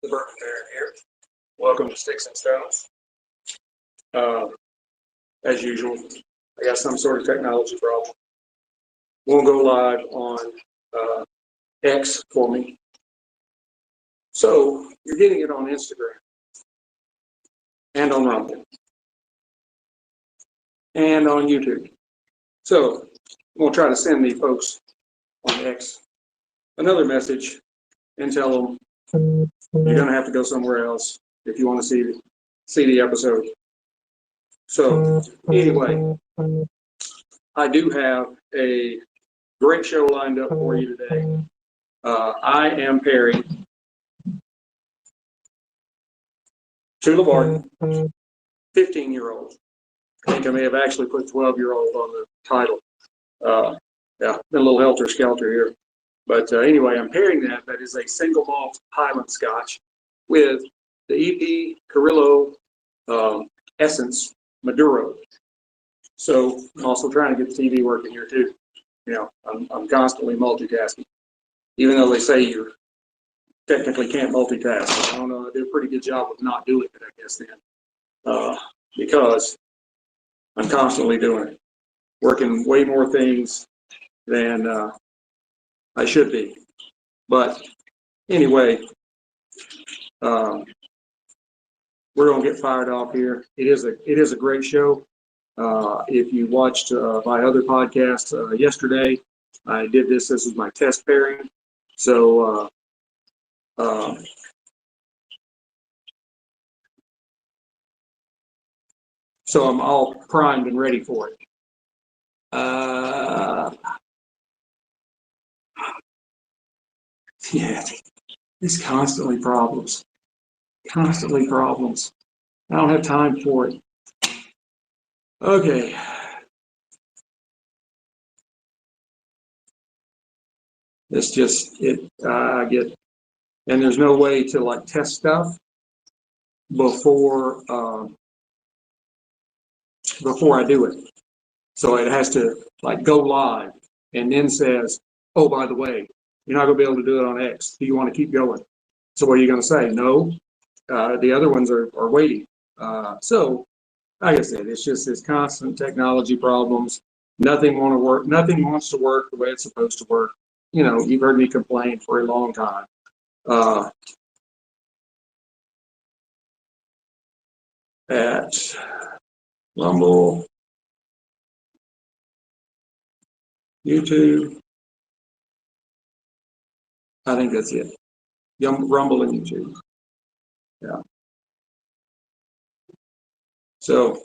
The Bourbon Baron here. Welcome to Sticks and Stones. As usual, I got some sort of technology problem. Won't go live on X for me. So you're getting it on Instagram and on Rumble and on YouTube. So we'll try to send the folks on X another message and tell them you're going to have to go somewhere else if you want to see the episode. So anyway, I do have a great show lined up for you today. I am pairing Tullibardine, 15-year-old. I think I may have actually put 12-year-old on the title. Yeah, been a little helter-skelter here. But anyway, I'm pairing that. That is a single malt Highland Scotch with the E.P. Carrillo Essence Maduro. So I'm also trying to get the TV working here too. You know, I'm constantly multitasking, even though they say you technically can't multitask. I don't know. I do a pretty good job of not doing it, I guess then, because I'm constantly doing it, working way more things than I should be. But anyway, we're gonna get fired off here. It is a great show. If you watched my other podcast yesterday, I did this. This is my test pairing. So so I'm all primed and ready for it. Yeah, it's constantly problems. Constantly problems. I don't have time for it. Okay. It's just I get, and there's no way to like test stuff before I do it. So it has to like go live and then says, oh, by the way, you're not gonna be able to do it on X. Do you want to keep going? So what are you gonna say? No. The other ones are waiting. So like I said, it's just this constant technology problems. Nothing wants to work the way it's supposed to work. You know, you've heard me complain for a long time. At Rumble, YouTube, I think that's it. Rumble and YouTube. Yeah. So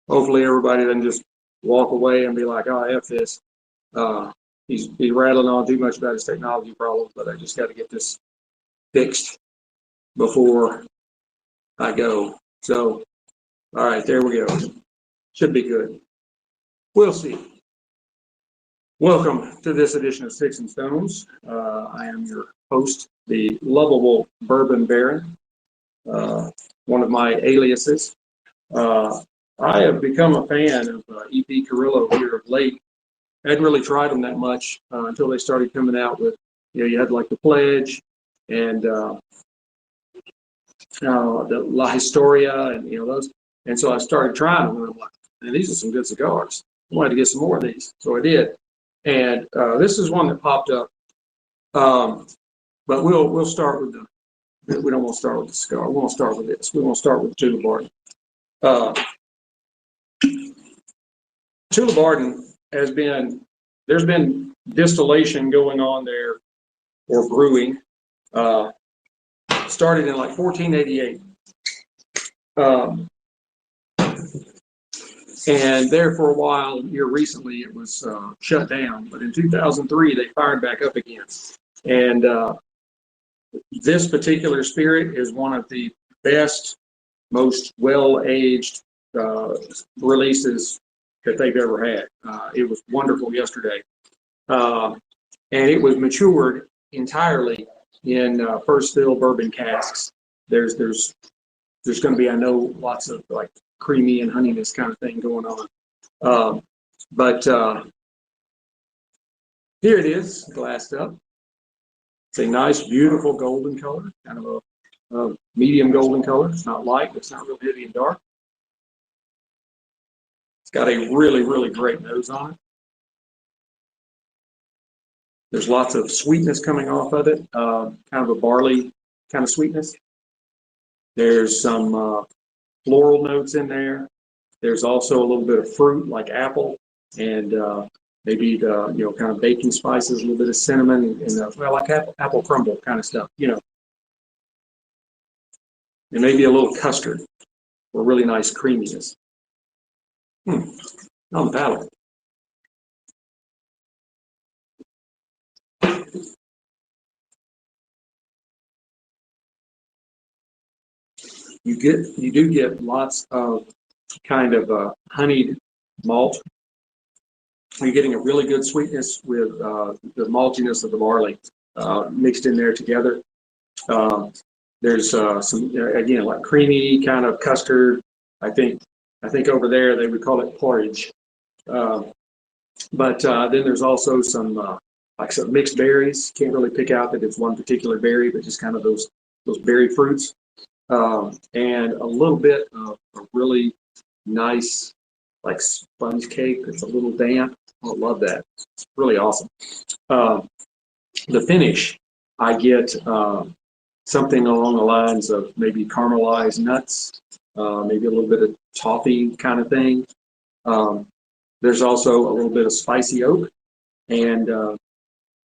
hopefully everybody doesn't just walk away and be like, oh, F this. He's rattling on too much about his technology problems, but I just got to get this fixed before I go. So, all right, there we go. Should be good. We'll see. Welcome to this edition of Sticks and Stones. I am your host, the lovable Bourbon Baron, one of my aliases. I have become a fan of E.P. Carrillo here of late. I hadn't really tried them that much until they started coming out with, you had like the Pledge and the La Historia and, those. And so I started trying them and I'm like, man, these are some good cigars. I wanted to get some more of these. So I did. And this is one that popped up. But we'll start with we don't want to start with the cigar. We won't start with this. We won't start with Tullibardine. Tullibardine there's been distillation going on there, or brewing, started in like 1488. And there for a while, here recently, it was shut down. But in 2003, they fired back up again. And this particular spirit is one of the best, most well-aged releases that they've ever had. It was wonderful yesterday. And it was matured entirely in first fill bourbon casks. There's going to be, I know, lots of like creamy and honeyness kind of thing going on. But here it is, glassed up. It's a nice, beautiful golden color, kind of a medium golden color. It's not light, it's not real heavy and dark. It's got a really, really great nose on it. There's lots of sweetness coming off of it, kind of a barley kind of sweetness. There's some floral notes in there. There's also a little bit of fruit like apple and maybe the kind of baking spices, a little bit of cinnamon and well, like apple crumble kind of stuff, and maybe a little custard or really nice creaminess. On the palate. You do get lots of kind of honeyed malt. You're getting a really good sweetness with the maltiness of the barley mixed in there together. There's some again like creamy kind of custard. I think over there they would call it porridge. But then there's also some like some mixed berries. Can't really pick out that it's one particular berry, but just kind of those berry fruits. And a little bit of a really nice like sponge cake that's a little damp. I love that. It's really awesome. The finish, I get something along the lines of maybe caramelized nuts, maybe a little bit of toffee kind of thing. There's also a little bit of spicy oak and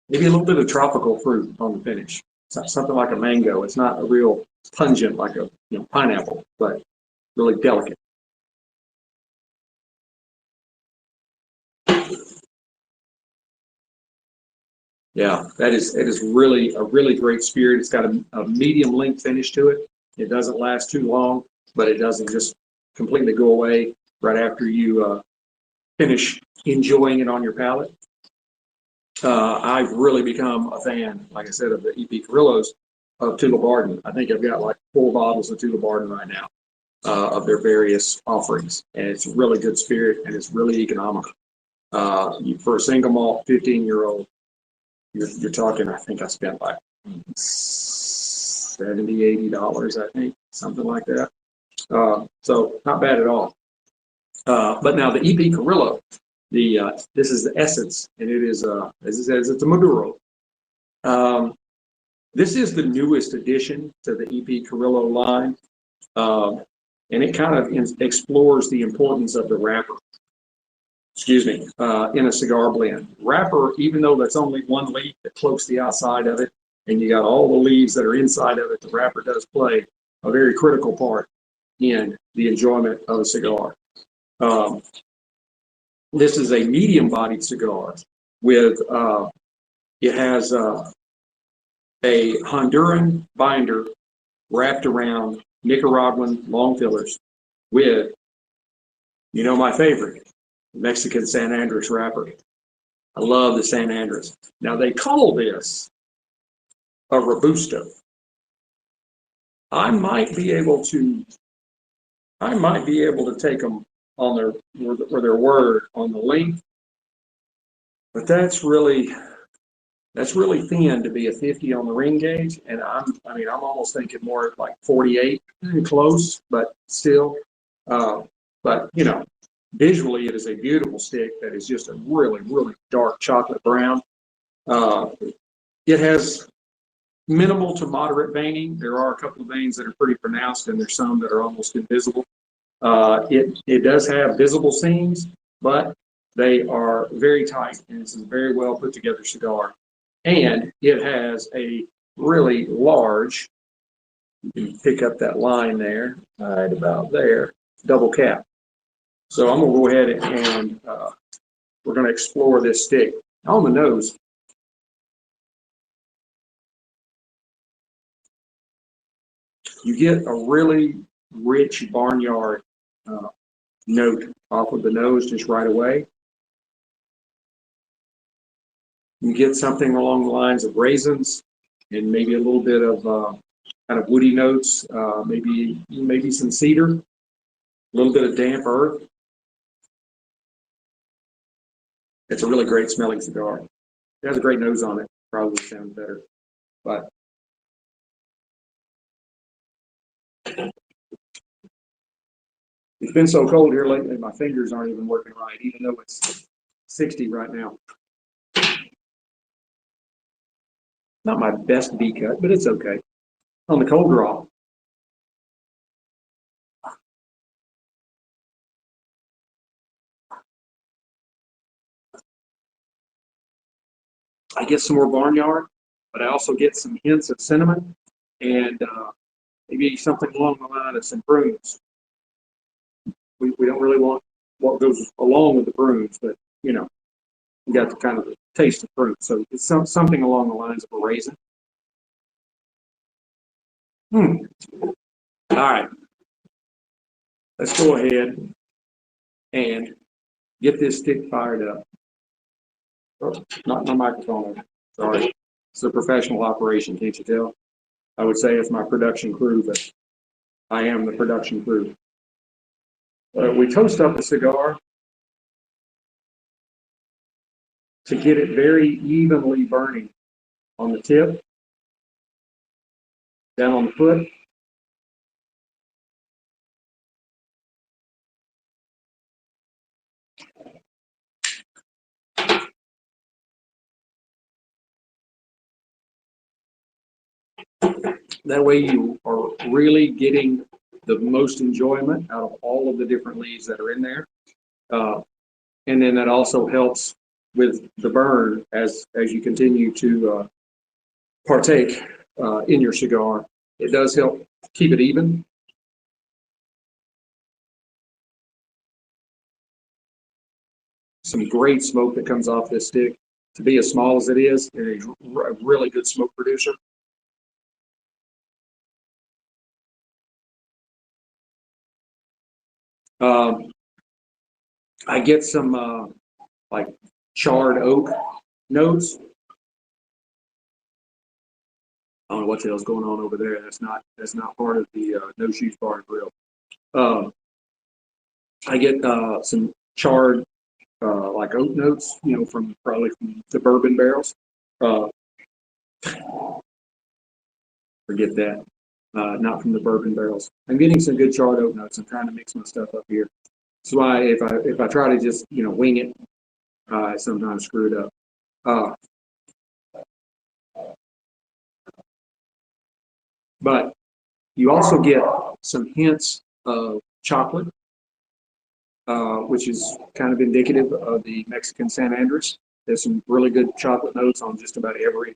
maybe a little bit of tropical fruit on the finish. Something like a mango. It's not a real pungent like a pineapple, but really delicate. Yeah, it is really a really great spirit. It's got a medium length finish to it. It doesn't last too long, but it doesn't just completely go away right after you finish enjoying it on your palate. I've really become a fan, like I said, of the E.P. Carrillos of Tullibardine. I think I've got like 4 bottles of Tullibardine right now of their various offerings, and it's a really good spirit and it's really economical. For a single malt 15-year-old, you're talking. I think I spent like $70-$80, I think, something like that. So not bad at all. But now the E.P. Carrillo, this is the Essence, and it is as it says, it's a Maduro. This is the newest addition to the E.P. Carrillo line, and it kind of explores the importance of the wrapper. Excuse me, in a cigar blend. Wrapper, even though that's only one leaf that cloaks the outside of it, and you got all the leaves that are inside of it, the wrapper does play a very critical part in the enjoyment of a cigar. This is a medium-bodied cigar with, it has a Honduran binder wrapped around Nicaraguan long fillers with, my favorite, Mexican San Andrés wrapper. I love the San Andrés. Now they call this a Robusto. I might be able to take them on their word on the length, but that's really thin to be a 50 on the ring gauge, and I'm almost thinking more like 48, close, but still. But visually, it is a beautiful stick that is just a really, really dark chocolate brown. It has minimal to moderate veining. There are a couple of veins that are pretty pronounced, and there's some that are almost invisible. It does have visible seams, but they are very tight, and it's a very well put together cigar. And it has a really large, you can pick up that line there, right about there, double cap. So I'm going to go ahead and we're going to explore this stick. On the nose, you get a really rich barnyard note off of the nose just right away. You get something along the lines of raisins and maybe a little bit of kind of woody notes, maybe some cedar, a little bit of damp earth. It's a really great smelling cigar. It has a great nose on it. Probably sounds better, but It's been so cold here lately, my fingers aren't even working right, even though it's 60 right now. Not my best V cut, but it's okay. On the cold draw. I get some more barnyard, but I also get some hints of cinnamon and maybe something along the line of some prunes. We don't really want what goes along with the prunes, but you know, you got the kind of the taste of prunes. So it's something along the lines of a raisin. All right, let's go ahead and get this stick fired up. Oh, not my microphone. Sorry, it's a professional operation, can't you tell? I would say it's my production crew, but I am the production crew. We toast up the cigar to get it very evenly burning on the tip, down on the foot. That way you are really getting the most enjoyment out of all of the different leaves that are in there. And then that also helps with the burn as you continue to partake in your cigar. It does help keep it even. Some great smoke that comes off this stick. To be as small as it is, it's a really good smoke producer. I get some like charred oak notes. I don't know what the hell's going on over there. That's not part of the No Shoes Bar and Grill. I get some charred like oak notes, you know, probably from the bourbon barrels. Forget that. Not from the bourbon barrels. I'm getting some good charred oak notes. I'm trying to mix my stuff up here. That's why if I try to just wing it, I sometimes screw it up. But you also get some hints of chocolate, which is kind of indicative of the Mexican San Andrés. There's some really good chocolate notes on just about every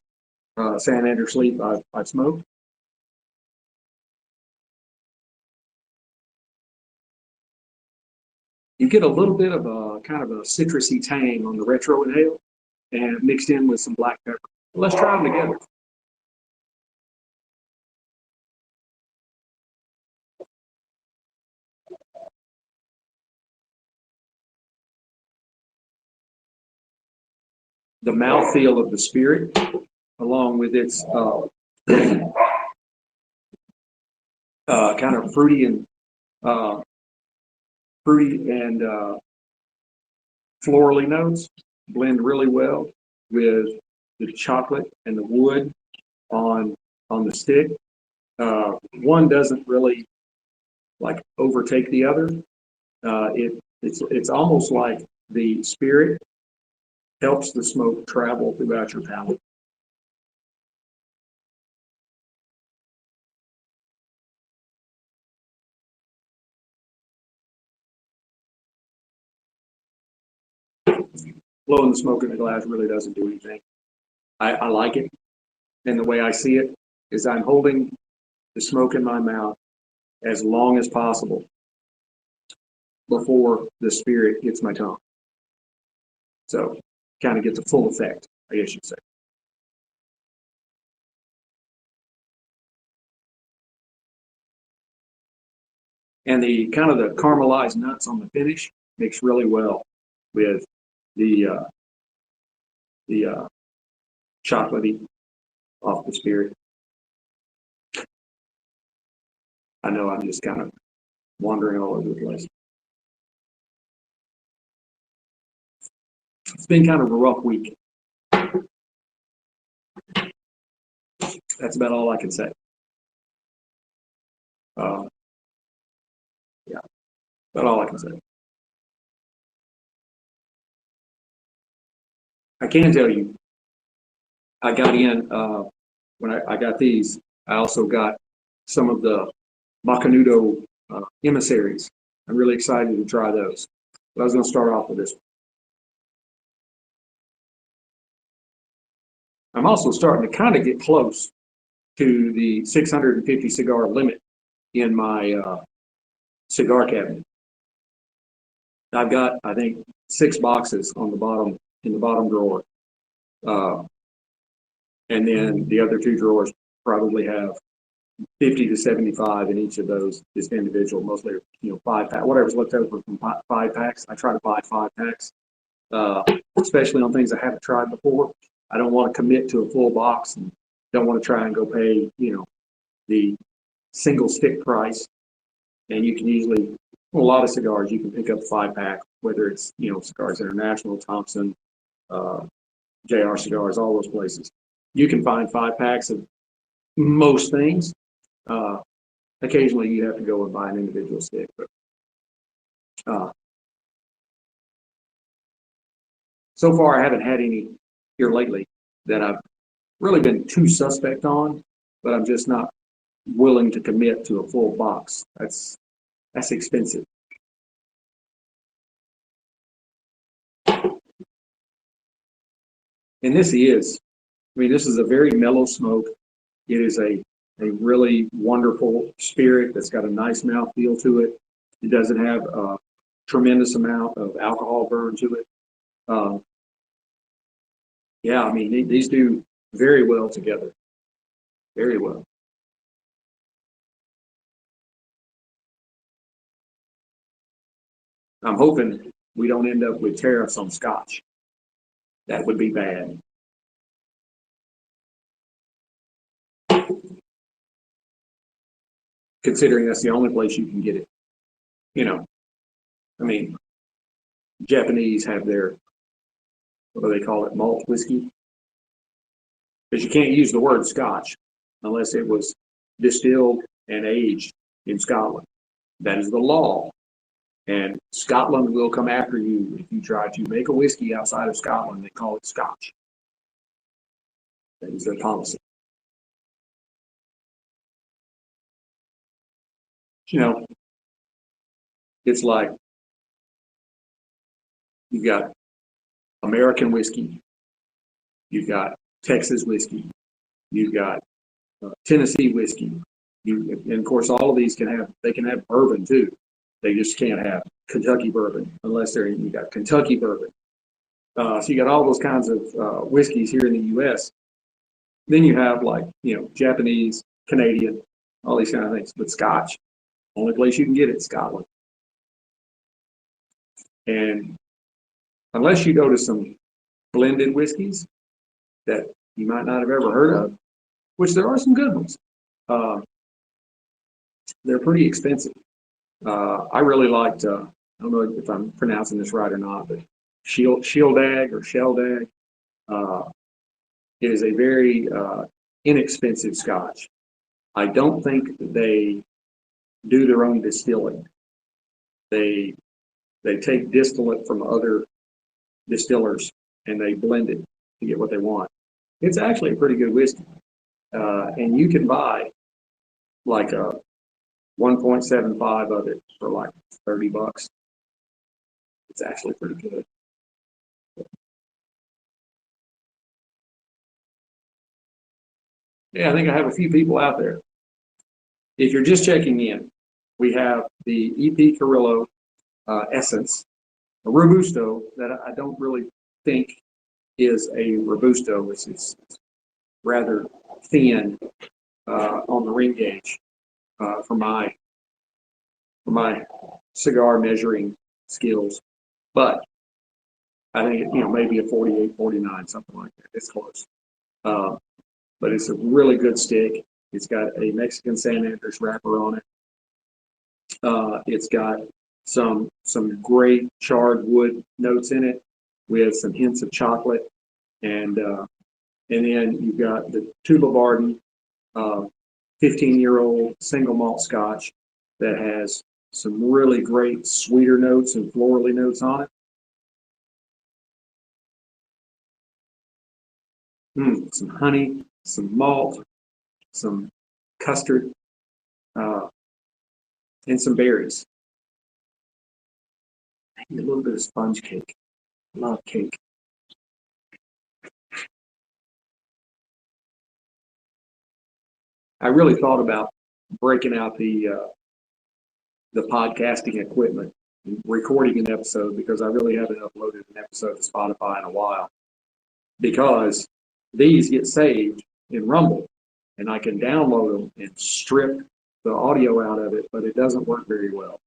San Andrés leaf I've smoked. You get a little bit of a kind of a citrusy tang on the retro inhale and mixed in with some black pepper. Let's try them together. The mouthfeel of the spirit, along with its kind of fruity and florally notes blend really well with the chocolate and the wood on the stick. One doesn't really like overtake the other. It's almost like the spirit helps the smoke travel throughout your palate. Blowing the smoke in the glass really doesn't do anything. I like it, and the way I see it is I'm holding the smoke in my mouth as long as possible before the spirit hits my tongue. So kind of get the full effect, I guess you'd say. And the kind of the caramelized nuts on the finish mix really well with the chocolatey off the spirit. I know I'm just kind of wandering all over the place. It's been kind of a rough week. That's about all I can say. Yeah. That's all I can say. I can tell you, I got in, when I got these, I also got some of the Macanudo emissaries. I'm really excited to try those. But I was going to start off with this one. I'm also starting to kind of get close to the 650 cigar limit in my cigar cabinet. I've got, I think, 6 boxes on the bottom, in the bottom drawer. And then the other 2 drawers probably have 50 to 75 in each of those, just individual, mostly, 5-pack, whatever's left over from 5 packs. I try to buy 5 packs, especially on things I haven't tried before. I don't want to commit to a full box and don't want to try and go pay, the single stick price. And you can usually, a lot of cigars, you can pick up 5-pack, whether it's, Cigars International, Thompson, JR Cigars, all those places. You can find 5 packs of most things. Occasionally you have to go and buy an individual stick, but so far I haven't had any here lately that I've really been too suspect on, but I'm just not willing to commit to a full box. That's expensive. And this is a very mellow smoke. It is a really wonderful spirit that's got a nice mouthfeel to it. It doesn't have a tremendous amount of alcohol burn to it. Yeah, these do very well together. Very well. I'm hoping we don't end up with tariffs on Scotch. That would be bad. Considering that's the only place you can get it. Japanese have their, what do they call it, malt whiskey? Because you can't use the word Scotch unless it was distilled and aged in Scotland. That is the law. And Scotland will come after you if you try to make a whiskey outside of Scotland. They call it Scotch. That is their policy. It's like you've got American whiskey, you've got Texas whiskey, you've got Tennessee whiskey, and of course all of these can have bourbon too. They just can't have Kentucky bourbon unless you got Kentucky bourbon. So you got all those kinds of whiskeys here in the U.S. Then you have Japanese, Canadian, all these kind of things. But Scotch, only place you can get it, Scotland. And unless you go to some blended whiskeys that you might not have ever heard of, which there are some good ones, they're pretty expensive. I really liked, I don't know if I'm pronouncing this right or not, but Shieldag or Sheldag. It is a very inexpensive Scotch. I don't think they do their own distilling. They take distillate from other distillers and they blend it to get what they want. It's actually a pretty good whiskey. And you can buy like a 1.75 of it for like $30. It's actually pretty good. Yeah, I think I have a few people out there. If you're just checking in, we have the E.P. Carrillo Essence, a Robusto that I don't really think is a Robusto. It's rather thin on the ring gauge for my cigar measuring skills. But I think maybe a 48, 49, something like that. It's close. But it's a really good stick. It's got a Mexican San Andrés wrapper on it. It's got some great charred wood notes in it with some hints of chocolate. And then you've got the Tullibardine 15-year-old single malt Scotch that has some really great sweeter notes and florally notes on it. Some honey, some malt, some custard, and some berries. Maybe a little bit of sponge cake. Love cake. I really thought about breaking out the podcasting equipment, and recording an episode, because I really haven't uploaded an episode to Spotify in a while. Because these get saved in Rumble, and I can download them and strip the audio out of it, but it doesn't work very well.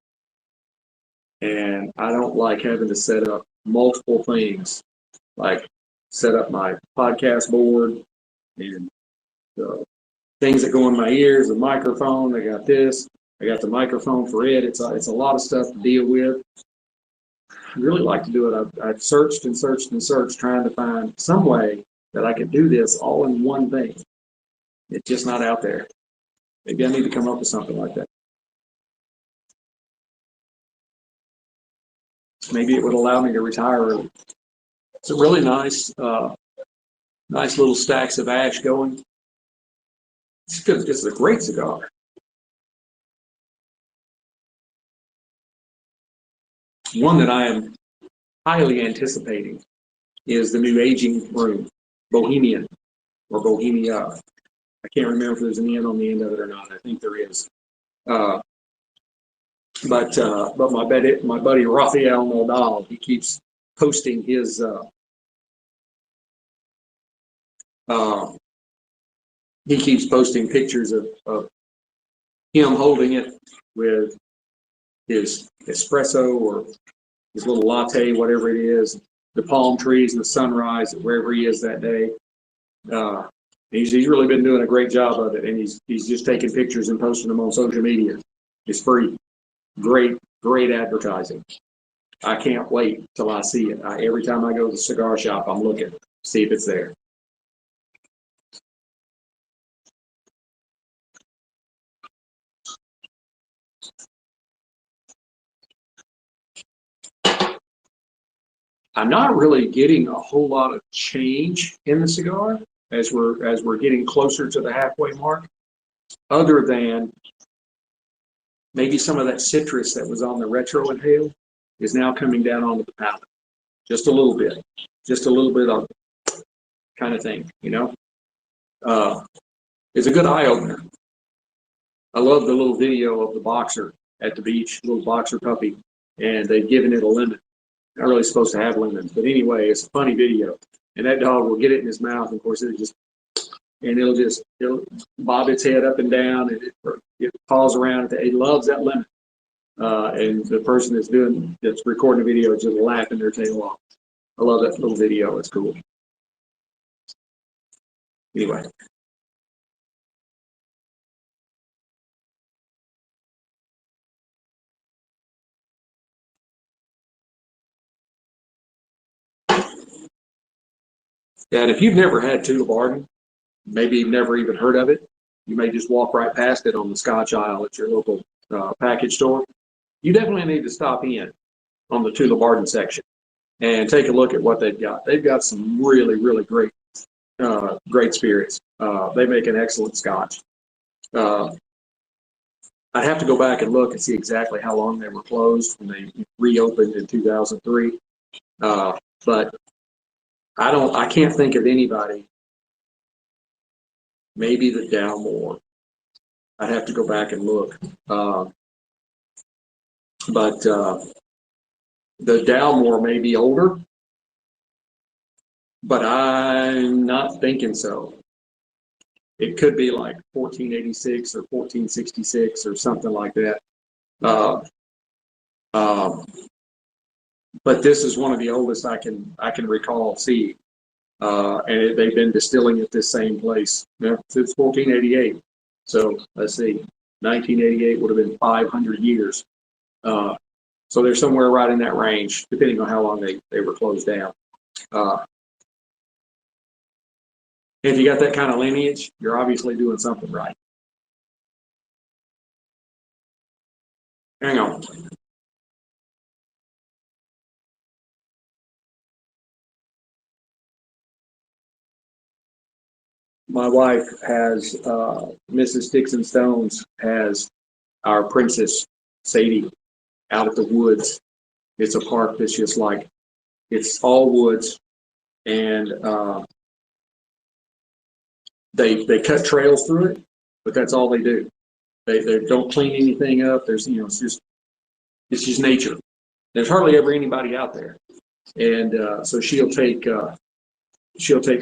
And I don't like having to set up multiple things, like set up my podcast board and the things that go in my ears, the microphone. I got this. I got the microphone for it. It's a lot of stuff to deal with. I really like to do it. I've searched and searched and searched, trying to find some way that I could do this all in one thing. It's just not out there. Maybe I need to come up with something like that. Maybe it would allow me to retire early. It's a really nice, nice little stacks of ash going. It's a great cigar. One that I am highly anticipating is the new aging room, Bohemian or Bohemia. I can't remember if there's an N on the end of it or not. I think there is. But my buddy Rafael Nodal, he keeps posting his pictures of him holding it with his espresso or his little latte, whatever it is, the palm trees and the sunrise wherever he is that day. He's really been doing a great job of it, and he's just taking pictures and posting them on social media. It's free. Great advertising. I can't wait till I see it. Every time I go to the cigar shop, I'm looking, see if it's there. I'm not really getting a whole lot of change in the cigar as we're getting closer to the halfway mark, other than maybe some of that citrus that was on the retro inhale is now coming down onto the palate. Just a little bit of kind of thing, you know. It's a good eye opener. I love the little video of the boxer at the beach, little boxer puppy, and they've given it a lemon. Not really supposed to have lemons, but anyway, it's a funny video. And that dog will get it in his mouth, and of course it'll bob its head up and down, and it paws around. It loves that lemon. And the person that's recording the video is just laughing their tail off. I love that little video. It's cool. Anyway. And if you've never had Tullibardine, maybe you've never even heard of it, you may just walk right past it on the Scotch aisle at your local package store. You definitely need to stop in on the Tullibardine section and take a look at what they've got. They've got some really, really great spirits. They make an excellent Scotch. I'd have to go back and look and see exactly how long they were closed when they reopened in 2003. But I can't think of anybody. Maybe the Dalmore. I'd have to go back and look. But the Dalmore may be older, but I'm not thinking so. It could be like 1486 or 1466 or something like that. But this is one of the oldest I can recall seeing. And they've been distilling at this same place since 1488. So let's see, 1988 would have been 500 years. So they're somewhere right in that range, depending on how long they were closed down. If you got that kind of lineage, you're obviously doing something right. Hang on. My wife has, Mrs. Dixon Stones has our princess, Sadie, out at the woods. It's a park that's just like, it's all woods, and they cut trails through it, but that's all they do. They don't clean anything up. There's, you know, it's just nature. There's hardly ever anybody out there, and so she'll take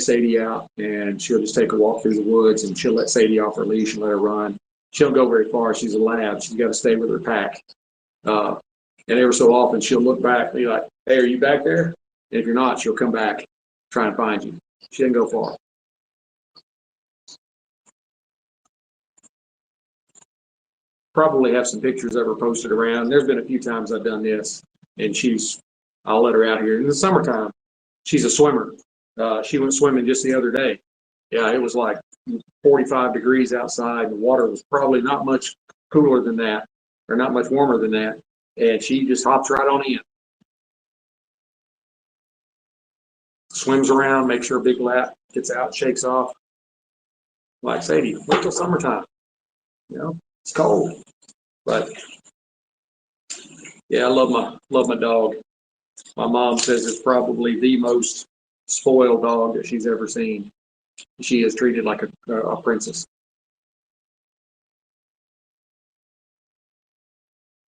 Sadie out, and she'll just take a walk through the woods, and she'll let Sadie off her leash and let her run. She don't go very far. She's a lab. She's got to stay with her pack. And every so often she'll look back and be like, "Hey, are you back there?" And if you're not, she'll come back, try and find you. She didn't go far. Probably have some pictures of her posted around. There's been a few times I've done this, and I'll let her out here in the summertime. She's a swimmer. She went swimming just the other day. Yeah, it was like 45 degrees outside. The water was probably not much cooler than that, or not much warmer than that. And she just hops right on in. Swims around, makes her a big lap, gets out, shakes off. Like Sadie, wait till summertime. You know, it's cold. But yeah, I love my dog. My mom says it's probably the most spoiled dog that she's ever seen. She is treated like a princess.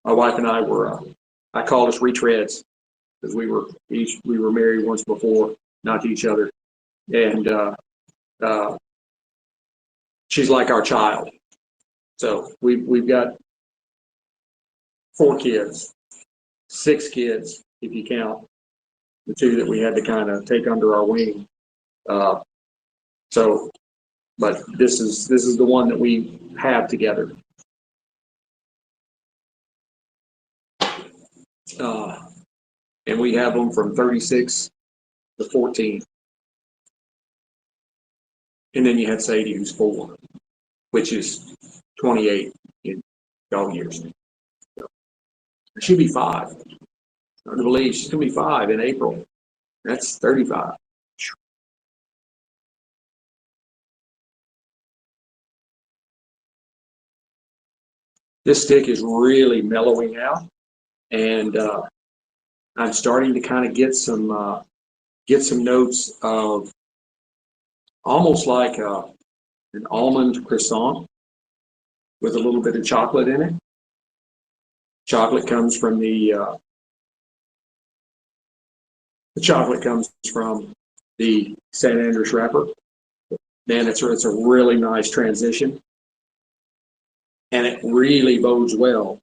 My wife and I were, I call us retreads, because we were married once before, not to each other, and she's like our child. So we've got 4 kids, 6 kids if you count the 2 that we had to kind of take under our wing. So, but this is the one that we have together. And we have them from 36 to 14. And then you have Sadie, who's 4, which is 28 in dog years. So, she'll be 5. I believe she's going to be 5 in April. That's 35. This stick is really mellowing out, and I'm starting to kind of get some notes of almost like an almond croissant with a little bit of chocolate in it. Chocolate comes from the San Andrés wrapper. Man, it's a really nice transition, and it really bodes well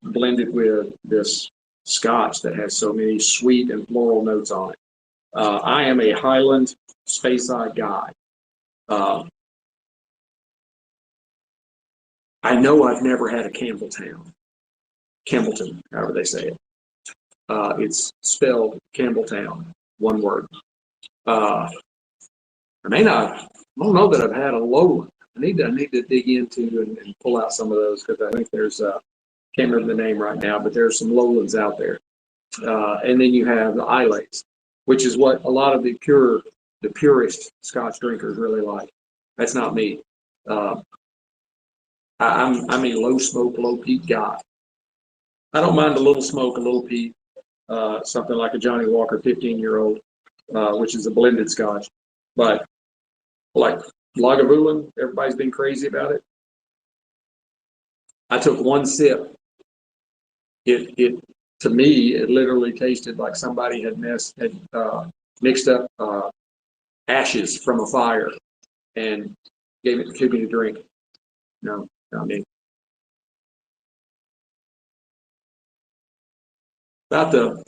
blended with this Scotch that has so many sweet and floral notes on it. I am a Highland Speyside guy. I know I've never had a Campbellton, however they say it. It's spelled Campbelltown, one word. I don't know that I've had a Lowland. I need to dig into and pull out some of those, because I think there's can't remember the name right now, but there's some Lowlands out there. And then you have the Islays, which is what a lot of the purist Scotch drinkers really like. That's not me. I'm a low smoke, low peat guy. I don't mind a little smoke, a little peat, something like a Johnny Walker 15-year-old, which is a blended Scotch. But like Lagavulin, everybody's been crazy about it. I took one sip. It to me, it literally tasted like somebody had mixed up ashes from a fire and gave it to me to drink. No, not me. About the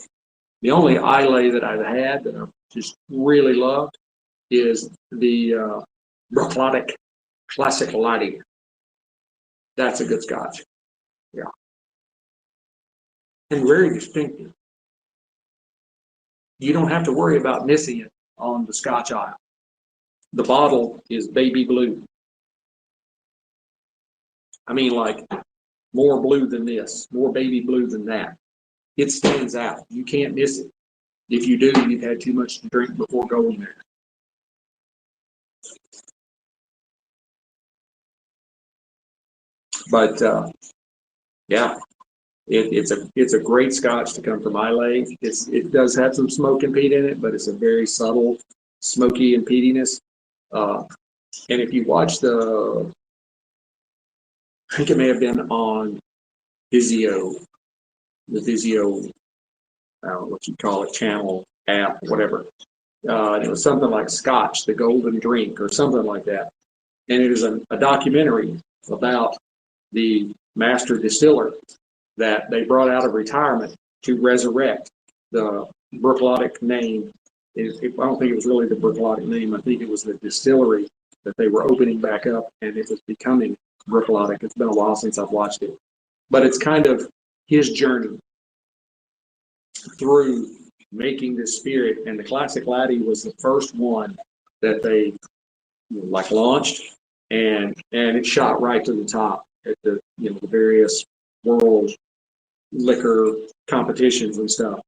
only Islay that I've had that I've just really loved is the Brocklotic Classic Lighting. That's a good Scotch. Yeah. And very distinctive. You don't have to worry about missing it on the Scotch aisle. The bottle is baby blue. I mean, like more blue than this, more baby blue than that. It stands out. You can't miss it. If you do, you've had too much to drink before going there. But yeah, it's a great Scotch to come from Islay. It does have some smoke and peat in it, but it's a very subtle smoky and peatiness. And if you watch I think it may have been on Vizio, the Vizio, I don't know what you call it, channel, app, whatever. It was something like Scotch, the Golden Drink, or something like that. And it is a documentary about the master distiller that they brought out of retirement to resurrect the Bruichladdich name. I don't think it was really the Bruichladdich name. I think it was the distillery that they were opening back up, and it was becoming Bruichladdich. It's been a while since I've watched it. But it's kind of his journey through making this spirit. And the Classic Laddie was the first one that they launched, and it shot right to the top at the the various world liquor competitions and stuff.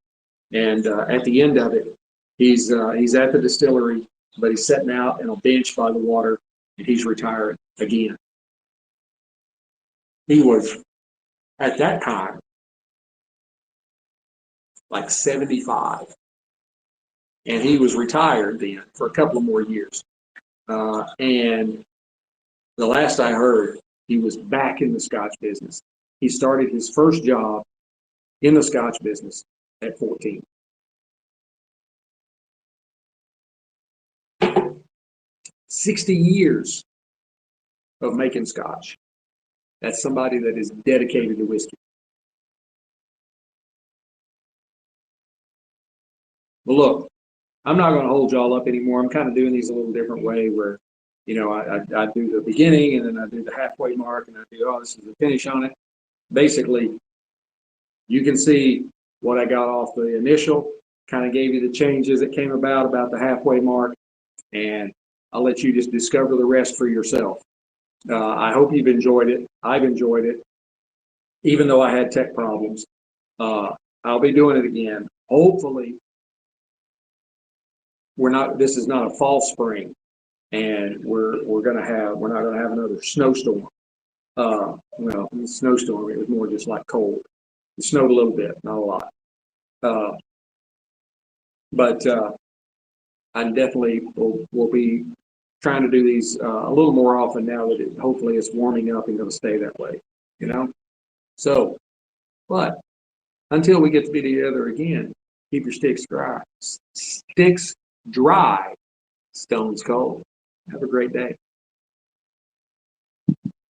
And at the end of it, he's at the distillery, but he's sitting out on a bench by the water, and he's retiring again. He was, at that time, like 75, and he was retired then for a couple of more years. And the last I heard, he was back in the Scotch business. He started his first job in the Scotch business at 14. "60 years of making Scotch." That's somebody that is dedicated to whiskey. Well, look, I'm not going to hold y'all up anymore. I'm kind of doing these a little different way where, I do the beginning, and then I do the halfway mark, and I do, this is the finish on it. Basically, you can see what I got off the initial, kind of gave you the changes that came about the halfway mark, and I'll let you just discover the rest for yourself. I hope you've enjoyed it. I've enjoyed it, even though I had tech problems. I'll be doing it again. Hopefully, this is not a false spring, and we're not gonna have another snowstorm. Snowstorm, it was more just like cold. It snowed a little bit, not a lot. But I definitely will be trying to do these a little more often now that hopefully it's warming up and going to stay that way, So, but until we get to be together again, keep your sticks dry. Sticks dry, stones cold. Have a great day.